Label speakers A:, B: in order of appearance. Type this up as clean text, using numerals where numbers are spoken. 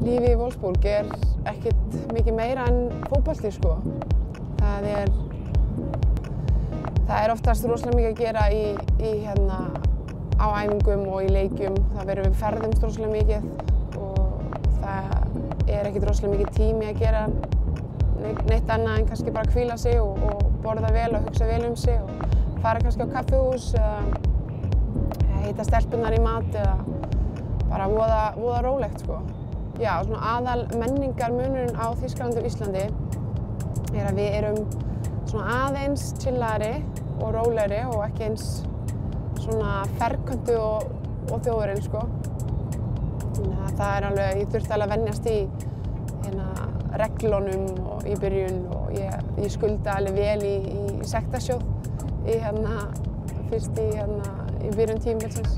A: Lífið í Wolfsburg ekkert mikið meira en fótbolti, sko. Það er oftast rosalega mikið að gera á æfingum og í leikjum. Við ferðumst rosalega mikið og það ekkert rosalega mikið tími að gera neitt annað en kannski bara hvíla sig og borða vel og hugsa vel sig og fara kannski á kaffihús eða hitta stelpurnar í mat eða bara voða rólegt, sko. Já, svona aðal menningarmunurinn á Þýskalandi og Íslandi að við erum svona aðeins chillari og rólegri og ekki eins svona ferköntu og þjóðurinn, sko. Það alveg, ég þurfti alveg að venjast í reglunum og í byrjun og ég skulda alveg vel í sektarsjóð fyrst í byrjun tímabilsins.